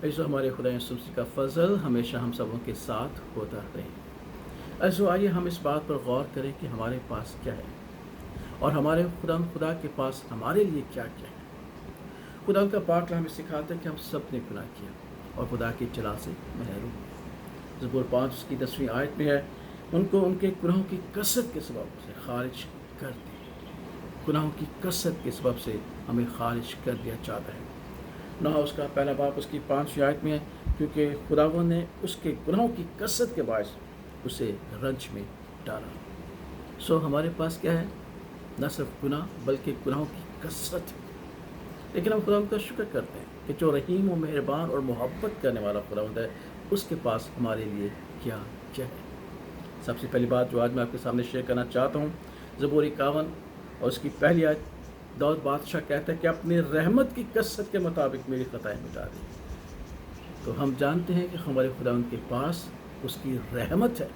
ऐसो हमारे खुदा यीशु मसीह का फजल हमेशा हम सबों के साथ होता रहे। ऐसो आइए हम इस बात पर गौर करें कि हमारे पास क्या है और हमारे खुदा के पास हमारे लिए क्या क्या है। खुदा का पाक हमें सिखाता है कि हम सब ने गुनाह किया और खुदा की जलाल से महरूम हैं। ज़बूर 5 उसकी 10वीं आयत में है, उनको उनके गुनाहों की कसरत के सबब से खारिज कर दिया। गुनाहों की कसरत के सबब से हमें खारिज कर दिया जाता है। ना उसका पहला बाप उसकी 5वीं आयत में है, क्योंकि खुदावंद ने उसके गुनाहों की कसरत के बायस उसे रंज में डाला। सो हमारे पास क्या है? न सिर्फ गुनाह बल्कि गुनाहों की कसरत है। लेकिन हम खुदावंद का शुक्र करते हैं कि जो रहीम और मेहरबान और मोहब्बत करने वाला खुदावंद है, उसके पास हमारे लिए क्या क्या है। सबसे पहली बात जो आज मैं आपके सामने शेयर करना चाहता हूँ, ज़बूर 51 और उसकी पहली आयत। दाऊद बादशाह कहता है कि अपनी रहमत की कसरत के मुताबिक मेरी खताएं मिटा दी। तो हम जानते हैं कि हमारे खुदावंद के पास उसकी रहमत है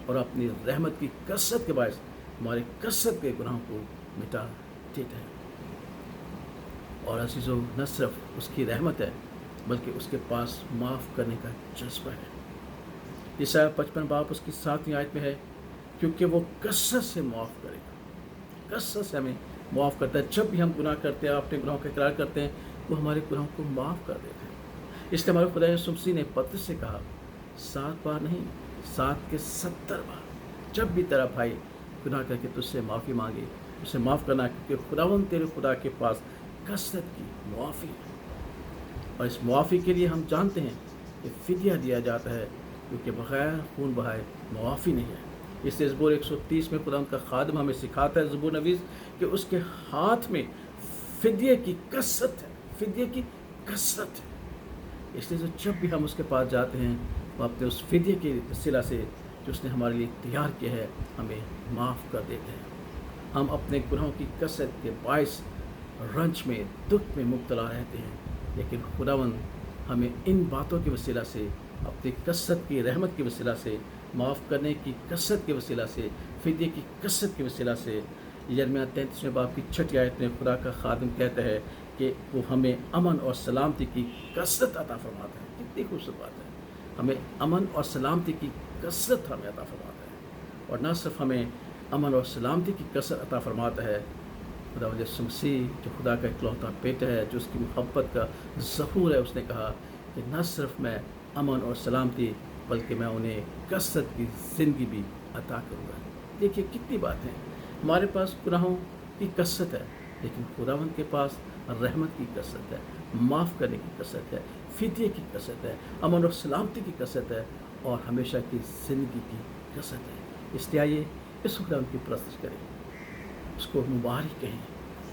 और अपनी रहमत की कसरत के बायस हमारे कसरत के गुनाहों को मिटा देता है। और अजीज़ों, न सिर्फ उसकी रहमत है बल्कि उसके पास माफ़ करने का जज्बा है। यशायाह 55 बाप उसकी 7वीं आयत में है, क्योंकि वो कसरत से माफ़ करेगा। कसरत से हमें माफ़ करता है। जब भी हम गुनाह करते हैं, अपने गुनाहों का इकरार करते हैं, वो हमारे गुनाहों को माफ़ कर देते हैं। इसलिए हमारे खुदा यीशु मसीह ने पतरस से कहा, 7 बार नहीं 7 के 70 बार जब भी तेरा भाई गुनाह करके तुझसे माफ़ी मांगे उसे माफ़ करना, क्योंकि खुदावंद तेरे खुदा के पास कसरत की मुआफ़ी है। और इस मुआफ़ी के लिए हम जानते हैं कि फ़िदिया दिया जाता है, क्योंकि बग़ैर खून बहाए मुआफ़ी नहीं है। इसलिए ज़बूर 130 में खुदा का खादिम हमें सिखाता है, ज़बूर नवीस, कि उसके हाथ में फ़िदिये की कसरत है, फ़िदिये की कसरत है। इसलिए जब भी हम उसके पास जाते हैं, वो अपने उस फ़िदिये के वसीला से जो उसने हमारे लिए तैयार किया है, हमें माफ़ कर देते हैं। हम अपने गुनाहों की कसरत के बायस रंज में, दुख में मुब्तला रहते हैं, लेकिन खुदावंद हमें इन बातों की वसीला से, अपनी कसरत की रहमत की वसीला से, माफ़ करने की कसरत के वसीला से, फ़िदिये की कसरत के वसीला से, यिर्मयाह 33वें बाब की 6ठी आयत में खुदा का खादिम कहता है कि वो हमें अमन और सलामती की कसरत अता फरमाता है। कितनी खूबसूरत बात है! हमें अमन और सलामती की कसरत हमें अता फरमाता है। और न सिर्फ हमें अमन और सलामती की कसरत अता फरमाता है, खुदा यीशु मसीह जो खुदा का इकलौता बेटा है, जो उसकी मोहब्बत का ज़हूर है, उसने कहा कि न सिर्फ मैं अमन और सलामती बल्कि मैं उन्हें कसरत की ज़िंदगी भी अता करूँगा। देखिए कितनी बात है। हमारे पास गुनाहों की कसरत है, लेकिन खुदावंद के पास रहमत की कसरत है, माफ़ करने की कसरत है, फ़िदिये की कसरत है, अमन और सलामती की कसरत है और हमेशा की ज़िंदगी की कसरत है। इसलिए आइए इस खुदावंद की परस्तिश करें, उसको मुबारक कहें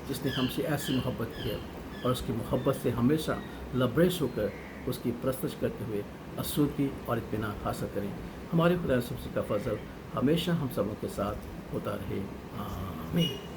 जिसने हमसे ऐसी मोहब्बत की है, और उसकी मोहब्बत से हमेशा लबरेज होकर उसकी परस्तिश करते हुए आसूदगी और इत्मीनान हासिल करें। हमारे खुदा यीशु मसीह का फजल हमेशा हम सबों के साथ होता रहे। आमीन।